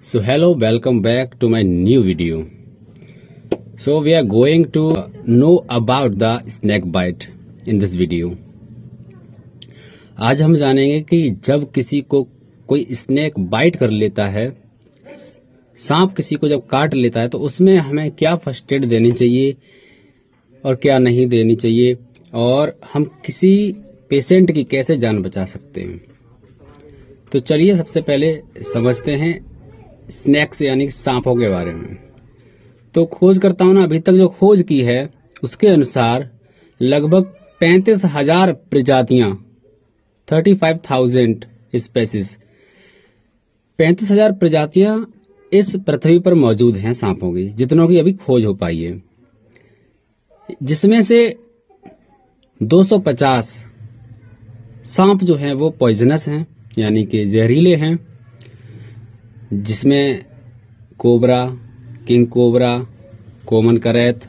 So hello, welcome back to my new video. So we are going to know about the snake bite in this video. आज हम जानेंगे कि जब किसी को कोई स्नेक बाइट कर लेता है, सांप किसी को जब काट लेता है तो उसमें हमें क्या फर्स्ट एड देनी चाहिए और क्या नहीं देनी चाहिए, और हम किसी पेशेंट की कैसे जान बचा सकते हैं। तो चलिए सबसे पहले समझते हैं स्नेक्स यानी सांपों के बारे में। तो खोजकर्ताओं ने अभी तक जो खोज की है उसके अनुसार लगभग 35,000 प्रजातियां 35,000 स्पेसीज 35,000 प्रजातियां इस पृथ्वी पर मौजूद हैं सांपों की, जितनों की अभी खोज हो पाई है, जिसमें से 250 सांप जो हैं वो पॉइजनस हैं यानी कि जहरीले हैं, जिसमें कोबरा, किंग कोबरा, कॉमन करैत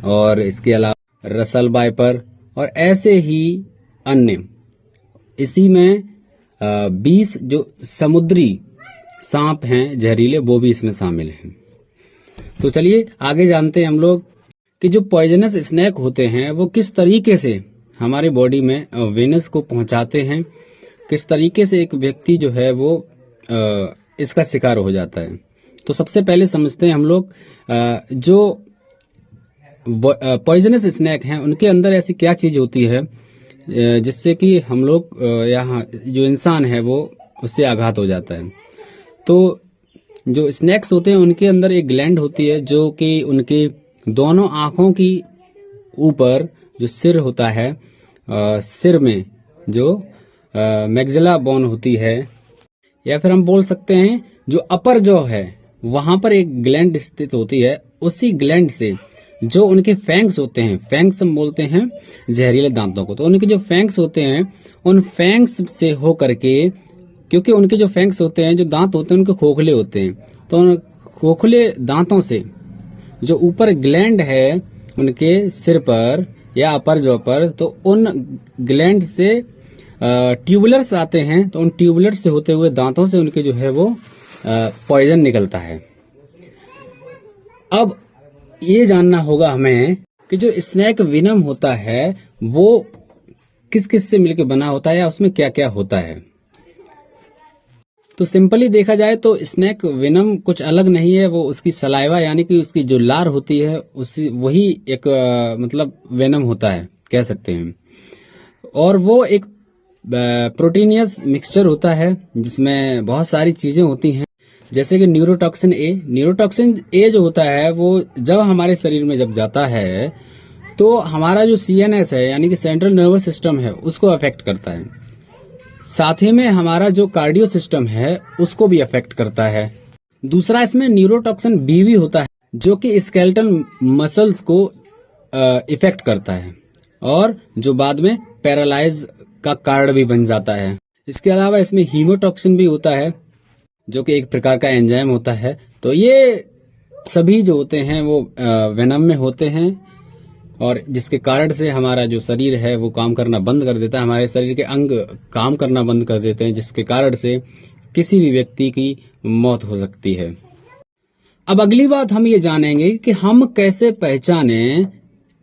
और इसके अलावा रसल वाइपर और ऐसे ही अन्य। इसी में 20 जो समुद्री सांप हैं जहरीले वो भी इसमें शामिल हैं। तो चलिए आगे जानते हैं हम लोग कि जो पॉइजनस स्नेक होते हैं वो किस तरीके से हमारी बॉडी में वेनस को पहुंचाते हैं, किस तरीके से एक व्यक्ति जो है वो इसका शिकार हो जाता है। तो सबसे पहले समझते हैं हम लोग जो पॉइजनस स्नेक हैं उनके अंदर ऐसी क्या चीज होती है जिससे कि हम लोग यहाँ जो इंसान है वो उससे आघात हो जाता है। तो जो स्नेक्स होते हैं उनके अंदर एक ग्लैंड होती है जो कि उनकी दोनों आंखों की ऊपर जो सिर होता है, सिर में जो मैग्जिला बोन होती है, या फिर हम बोल सकते हैं जो अपर जॉ है वहां पर एक ग्लैंड स्थित होती है। उसी ग्लैंड से जो उनके फैंग्स होते हैं, फैंग्स हम बोलते हैं जहरीले दांतों को, तो उनके जो फैंग्स होते हैं उन फैंग्स से हो करके, क्योंकि उनके जो फैंग्स होते हैं, जो दांत होते हैं उनके खोखले होते हैं, तो उन खोखले दांतों से जो ऊपर ग्लैंड है उनके सिर पर या अपर जॉ पर, तो उन ग्लैंड से ट्यूबुलर्स आते हैं, तो उन ट्यूबुलर्स से होते हुए दांतों से उनके जो है वो पॉइजन निकलता है। अब ये जानना होगा हमें कि जो स्नेक विनम होता है वो किस किस से मिलकर बना होता है या उसमें क्या क्या होता है। तो सिंपली देखा जाए तो स्नेक विनम कुछ अलग नहीं है, वो उसकी सलाइवा यानी कि उसकी जो लार होती है उसी वही एक मतलब वेनम होता है कह सकते हैं, और वो एक प्रोटीनियस मिक्सचर होता है जिसमें बहुत सारी चीजें होती हैं, जैसे कि न्यूरोटॉक्सिन ए जो होता है वो जब हमारे शरीर में जब जाता है तो हमारा जो CNS है यानी कि सेंट्रल नर्वस सिस्टम है उसको अफेक्ट करता है, साथ ही में हमारा जो कार्डियो सिस्टम है उसको भी अफेक्ट करता है। दूसरा इसमें न्यूरोटॉक्सिन बी भी होता है जो कि स्केलेटल मसल्स को इफेक्ट करता है और जो बाद में पैरालाइज का कारण भी बन जाता है। इसके अलावा इसमें हीमोटॉक्सिन भी होता है जो कि एक प्रकार का एंजाइम होता है। तो ये सभी जो होते हैं वो वेनम में होते हैं और जिसके कारण से हमारा जो शरीर है वो काम करना बंद कर देता है, हमारे शरीर के अंग काम करना बंद कर देते हैं, जिसके कारण से किसी भी व्यक्ति की मौत हो सकती है। अब अगली बात हम ये जानेंगे कि हम कैसे पहचाने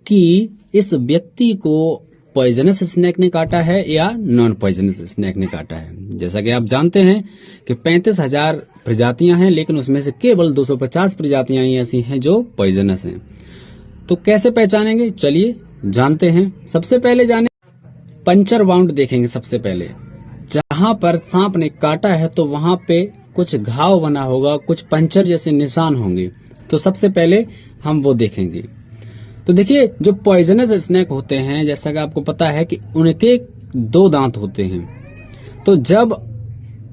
कि इस व्यक्ति को पॉइजनस स्नेक ने काटा है या नॉन पॉइजनस स्नेक ने काटा है। जैसा कि आप जानते हैं कि 35,000 प्रजातियां हैं, लेकिन उसमें से केवल 250 प्रजातियां ही ऐसी हैं जो पॉइजनस हैं। तो कैसे पहचानेंगे, चलिए जानते हैं। सबसे पहले जाने पंचर वाउंड देखेंगे। सबसे पहले जहां पर सांप ने काटा है तो वहां पे कुछ घाव बना होगा, कुछ पंचर जैसे निशान होंगे, तो सबसे पहले हम वो देखेंगे। तो देखिए जो पॉइजनस स्नेक होते हैं जैसा कि आपको पता है कि उनके 2 दांत होते हैं, तो जब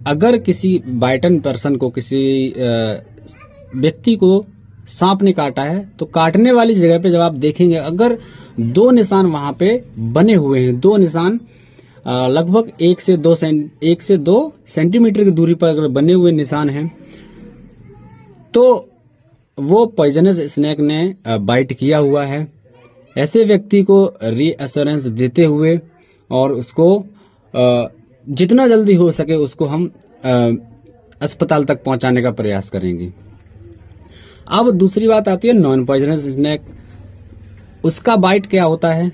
अगर किसी बाइटन पर्सन को, किसी व्यक्ति को सांप ने काटा है तो काटने वाली जगह पे जब आप देखेंगे अगर 2 निशान वहां पे बने हुए हैं, 2 निशान लगभग 1 से 2 सेंटीमीटर की दूरी पर अगर बने हुए निशान हैं तो वो पॉइजनस स्नेक ने बाइट किया हुआ है। ऐसे व्यक्ति को रीअश्योरेंस देते हुए और उसको जितना जल्दी हो सके उसको हम अस्पताल तक पहुंचाने का प्रयास करेंगे। अब दूसरी बात आती है नॉन पॉइजनस स्नेक। उसका बाइट क्या होता है?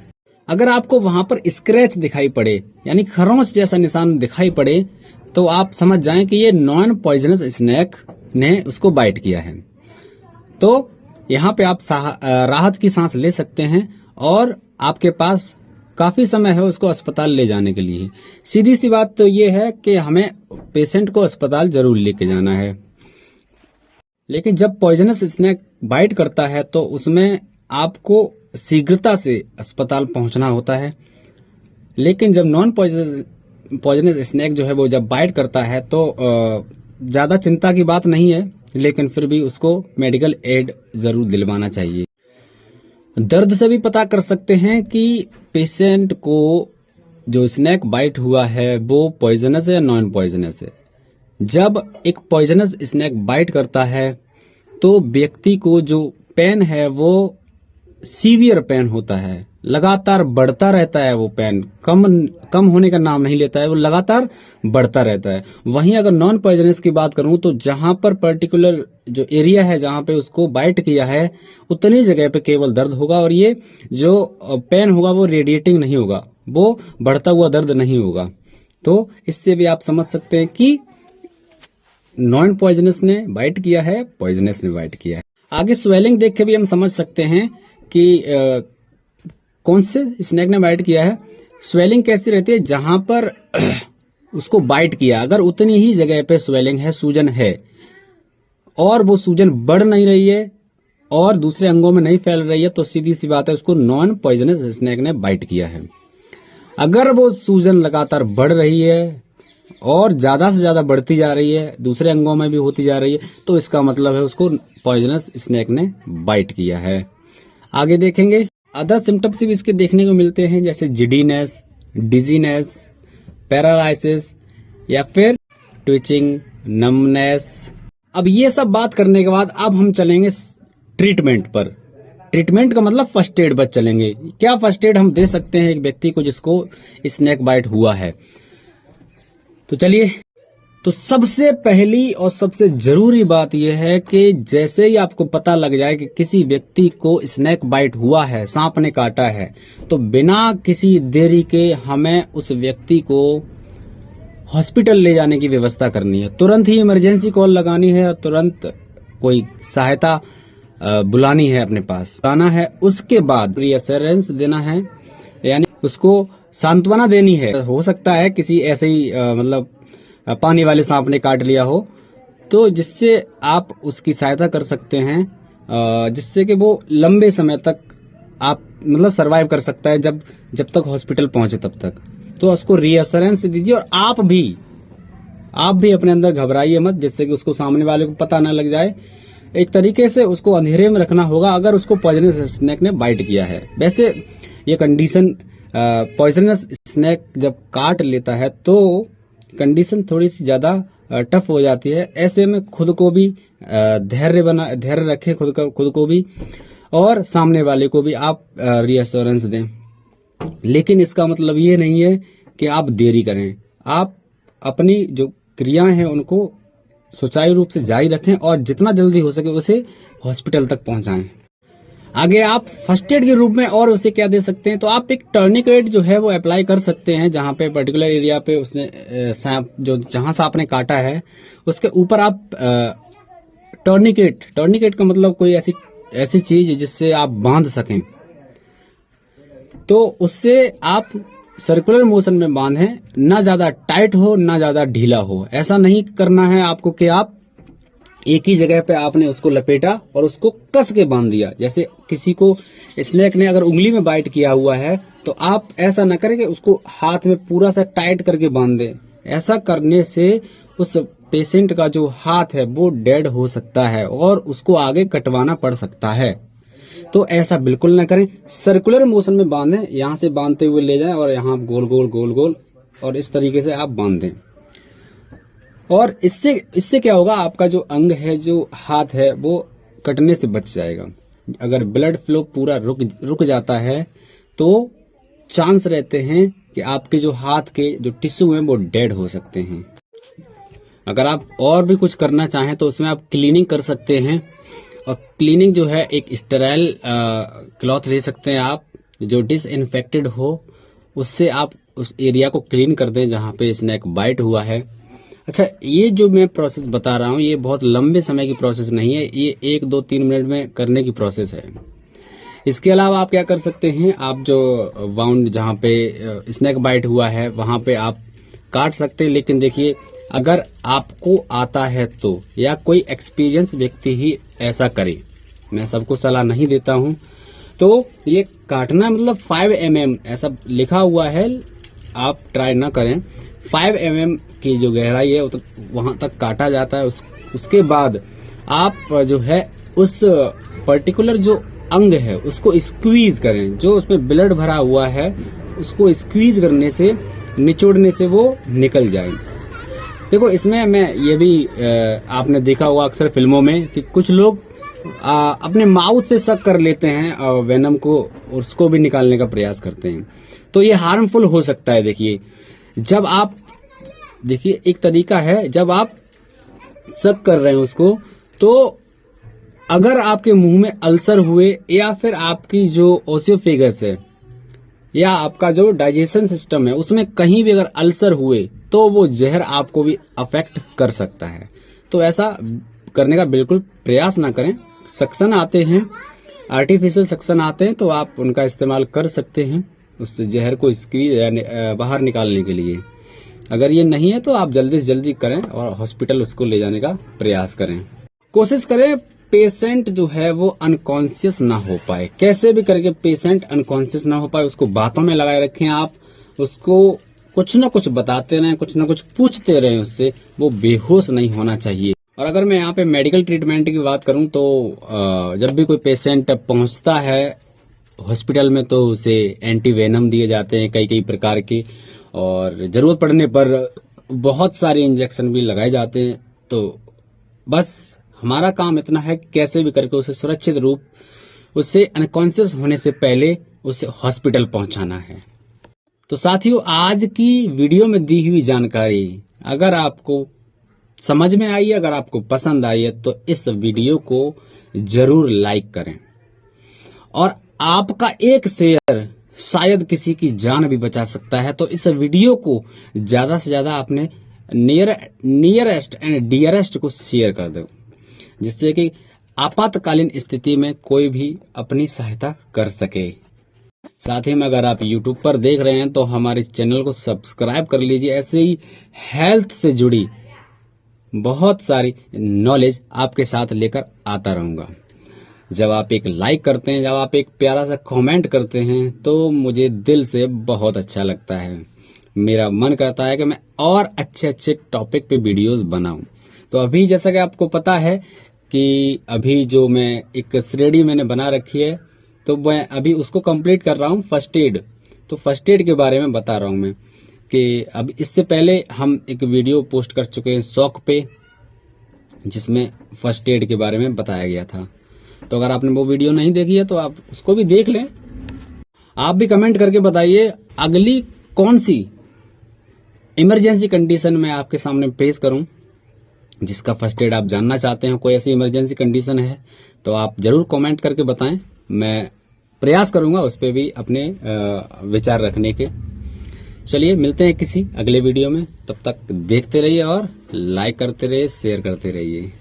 अगर आपको वहां पर स्क्रैच दिखाई पड़े, यानी खरोंच जैसा निशान दिखाई पड़े, तो आप समझ जाएं कि ये नॉन पॉइजनस स्नेक ने उसको बाइट किया है। तो यहाँ पे आप राहत की सांस ले सकते हैं और आपके पास काफी समय है उसको अस्पताल ले जाने के लिए। सीधी सी बात तो ये है कि हमें पेशेंट को अस्पताल जरूर लेके जाना है। लेकिन जब पॉइजनस स्नेक बाइट करता है तो उसमें आपको शीघ्रता से अस्पताल पहुंचना होता है। लेकिन जब नॉन पॉइजनस स्नेक जो है वो जब बाइट करता है तो ज्यादा चिंता की बात नहीं है, लेकिन फिर भी उसको मेडिकल एड जरूर दिलवाना चाहिए। दर्द से भी पता कर सकते हैं कि पेशेंट को जो स्नेक बाइट हुआ है वो पॉइजनस है या नॉन पॉइजनस है। जब एक पॉइजनस स्नेक बाइट करता है तो व्यक्ति को जो पेन है वो सीवियर पेन होता है, लगातार बढ़ता रहता है। वो पेन कम होने का नाम नहीं लेता है, वो लगातार बढ़ता रहता है। वहीं अगर नॉन पॉइजनस की बात करूं तो जहां पर पर्टिकुलर जो एरिया है जहां पे उसको बाइट किया है उतनी जगह पे केवल दर्द होगा और ये जो पेन होगा वो रेडिएटिंग नहीं होगा, वो बढ़ता हुआ दर्द नहीं होगा। तो इससे भी आप समझ सकते हैं कि नॉन पॉइजनस ने बाइट किया है, पॉइजनस ने बाइट किया है। आगे स्वेलिंग देख के भी हम समझ सकते हैं कि कौन से स्नेक ने बाइट किया है। स्वेलिंग कैसी रहती है? जहां पर उसको बाइट किया अगर उतनी ही जगह पे स्वेलिंग है, सूजन है और वो सूजन बढ़ नहीं रही है और दूसरे अंगों में नहीं फैल रही है, तो सीधी सी बात है उसको नॉन पॉइजनस स्नेक ने बाइट किया है। अगर वो सूजन लगातार बढ़ रही है और ज्यादा से ज्यादा बढ़ती जा रही है, दूसरे अंगों में भी होती जा रही है, तो इसका मतलब है उसको पॉइजनस स्नेक ने बाइट किया है। आगे देखेंगे अदर सिम्टम्स भी इसके देखने को मिलते हैं, जैसे जिडीनेस, डिजीनेस, पैरालाइसिस या फिर ट्विचिंग, नमनेस। अब ये सब बात करने के बाद अब हम चलेंगे ट्रीटमेंट पर। ट्रीटमेंट का मतलब फर्स्ट एड पर चलेंगे। क्या फर्स्ट एड हम दे सकते हैं एक व्यक्ति को जिसको स्नेक बाइट हुआ है? तो चलिए, तो सबसे पहली और सबसे जरूरी बात यह है कि जैसे ही आपको पता लग जाए कि किसी व्यक्ति को स्नेक बाइट हुआ है, सांप ने काटा है, तो बिना किसी देरी के हमें उस व्यक्ति को हॉस्पिटल ले जाने की व्यवस्था करनी है। तुरंत ही इमरजेंसी कॉल लगानी है और तुरंत कोई सहायता बुलानी है, अपने पास लाना है। उसके बाद रीअश्योरेंस देना है, यानी उसको सांत्वना देनी है। हो सकता है किसी ऐसे ही मतलब पानी वाले सांप ने काट लिया हो, तो जिससे आप उसकी सहायता कर सकते हैं, जिससे कि वो लंबे समय तक आप मतलब सरवाइव कर सकता है, जब तक हॉस्पिटल पहुंचे तब तक। तो उसको रीअश्योरेंस दीजिए और आप भी अपने अंदर घबराइए मत, जिससे कि उसको सामने वाले को पता ना लग जाए। एक तरीके से उसको अंधेरे में रखना होगा अगर उसको पॉइजनस स्नेक ने बाइट किया है। वैसे ये कंडीशन पॉइजनस स्नेक जब काट लेता है तो कंडीशन थोड़ी सी ज्यादा टफ हो जाती है। ऐसे में खुद को भी धैर्य रखें, खुद को भी और सामने वाले को भी आप रीअश्योरेंस दें। लेकिन इसका मतलब ये नहीं है कि आप देरी करें। आप अपनी जो क्रियाएं हैं उनको सुचारू रूप से जारी रखें और जितना जल्दी हो सके उसे हॉस्पिटल तक पहुंचाएं। आगे आप फर्स्ट एड के रूप में और उसे क्या दे सकते हैं? तो आप एक टर्निकेट जो है वो अप्लाई कर सकते हैं, जहां पे पर्टिकुलर एरिया पे उसने सांप जो जहां सांप ने काटा है उसके ऊपर आप टर्निकेट का मतलब कोई ऐसी चीज जिससे आप बांध सकें, तो उससे आप सर्कुलर मोशन में बांधें। ना ज्यादा टाइट हो ना ज्यादा ढीला हो। ऐसा नहीं करना है आपको कि आप एक ही जगह पे आपने उसको लपेटा और उसको कस के बांध दिया। जैसे किसी को स्नेक ने अगर उंगली में बाइट किया हुआ है तो आप ऐसा ना करें कि उसको हाथ में पूरा सा टाइट करके बांध दें। ऐसा करने से उस पेशेंट का जो हाथ है वो डेड हो सकता है और उसको आगे कटवाना पड़ सकता है। तो ऐसा बिल्कुल ना करें। सर्कुलर मोशन में बांधें, यहाँ से बांधते हुए ले जाएं और यहाँ गोल गोल और इस तरीके से आप बांध दें। और इससे क्या होगा, आपका जो अंग है, जो हाथ है, वो कटने से बच जाएगा। अगर ब्लड फ्लो पूरा रुक जाता है तो चांस रहते हैं कि आपके जो हाथ के जो टिश्यू हैं वो डेड हो सकते हैं। अगर आप और भी कुछ करना चाहें तो उसमें आप क्लीनिंग कर सकते हैं। और क्लीनिंग जो है, एक स्टेराइल क्लॉथ ले सकते हैं आप जो डिसइंफेक्टेड हो, उससे आप उस एरिया को क्लीन कर दें जहां पे स्नेक बाइट हुआ है। अच्छा, ये जो मैं प्रोसेस बता रहा हूँ ये बहुत लंबे समय की प्रोसेस नहीं है, ये 1, 2, 3 मिनट में करने की प्रोसेस है। इसके अलावा आप क्या कर सकते हैं, आप जो वाउंड जहां पे स्नेक बाइट हुआ है वहां पे आप काट सकते हैं। लेकिन देखिए, अगर आपको आता है तो, या कोई एक्सपीरियंस व्यक्ति ही ऐसा करे, मैं सबको सलाह नहीं देता हूं। तो ये काटना मतलब 5 mm ऐसा लिखा हुआ है, आप ट्राई ना करें। 5 mm की जो गहराई है वहां तक काटा जाता है। उसके बाद आप जो है उस पर्टिकुलर जो अंग है उसको स्क्वीज करें, जो उसमें ब्लड भरा हुआ है उसको स्क्वीज करने से, निचोड़ने से वो निकल जाए। देखो, इसमें मैं ये भी आपने देखा होगा अक्सर फिल्मों में कि कुछ लोग अपने माउथ से सक कर लेते हैं और वेनम को, उसको भी निकालने का प्रयास करते हैं। तो ये हार्मफुल हो सकता है। देखिए, जब आप, देखिए एक तरीका है, जब आप सक कर रहे हैं उसको, तो अगर आपके मुंह में अल्सर हुए या फिर आपकी जो ओसियोफेगस है या आपका जो डाइजेशन सिस्टम है उसमें कहीं भी अगर अल्सर हुए तो वो जहर आपको भी अफेक्ट कर सकता है। तो ऐसा करने का बिल्कुल प्रयास ना करें। सक्शन आते हैं, आर्टिफिशियल सक्शन आते हैं, तो आप उनका इस्तेमाल कर सकते हैं उस जहर को स्क्वीज बाहर निकालने के लिए। अगर ये नहीं है तो आप जल्दी से जल्दी करें और हॉस्पिटल उसको ले जाने का प्रयास करें। कोशिश करें पेशेंट जो है वो अनकॉन्शियस ना हो पाए। कैसे भी करके पेशेंट अनकॉन्शियस ना हो पाए, उसको बातों में लगाए रखें आप, उसको कुछ ना कुछ बताते रहें, कुछ ना कुछ पूछते रहें उससे, वो बेहोश नहीं होना चाहिए। और अगर मैं यहाँ पे मेडिकल ट्रीटमेंट की बात करूं तो जब भी कोई पेशेंट पहुंचता है हॉस्पिटल में तो उसे एंटी वेनम दिए जाते हैं कई प्रकार के, और जरूरत पड़ने पर बहुत सारे इंजेक्शन भी लगाए जाते हैं। तो बस हमारा काम इतना है, कैसे भी करके उसे सुरक्षित रूप, उससे अनकॉन्शियस होने से पहले उसे हॉस्पिटल पहुंचाना है। तो साथियों, आज की वीडियो में दी हुई जानकारी अगर आपको समझ में आई है, अगर आपको पसंद आई है, तो इस वीडियो को जरूर लाइक करें। और आपका एक शेयर शायद किसी की जान भी बचा सकता है। तो इस वीडियो को ज्यादा से ज्यादा अपने नियरेस्ट एंड डियरेस्ट को शेयर कर दो, जिससे कि आपातकालीन स्थिति में कोई भी अपनी सहायता कर सके। साथ ही में अगर आप YouTube पर देख रहे हैं तो हमारे चैनल को सब्सक्राइब कर लीजिए। ऐसे ही हेल्थ से जुड़ी बहुत सारी नॉलेज आपके साथ लेकर आता रहूंगा। जब आप एक लाइक करते हैं, जब आप एक प्यारा सा कमेंट करते हैं, तो मुझे दिल से बहुत अच्छा लगता है। मेरा मन करता है कि मैं और अच्छे टॉपिक पे वीडियोस बनाऊं। तो अभी जैसा कि आपको पता है कि अभी जो मैं एक श्रेणी मैंने बना रखी है, तो मैं अभी उसको कंप्लीट कर रहा हूं, फर्स्ट एड। तो फर्स्ट एड के बारे में बता रहा हूं मैं कि अब इससे पहले हम एक वीडियो पोस्ट कर चुके हैं शौक पे, जिसमें फर्स्ट एड के बारे में बताया गया था। तो अगर आपने वो वीडियो नहीं देखी है तो आप उसको भी देख लें। आप भी कमेंट करके बताइए अगली कौन सी इमरजेंसी कंडीशन में आपके सामने पेश करूं जिसका फर्स्ट एड आप जानना चाहते हैं। कोई ऐसी इमरजेंसी कंडीशन है तो आप जरूर कमेंट करके बताएं, मैं प्रयास करूंगा उस पर भी अपने विचार रखने के। चलिए, मिलते हैं किसी अगले वीडियो में। तब तक देखते रहिए और लाइक करते रहिए, शेयर करते रहिए।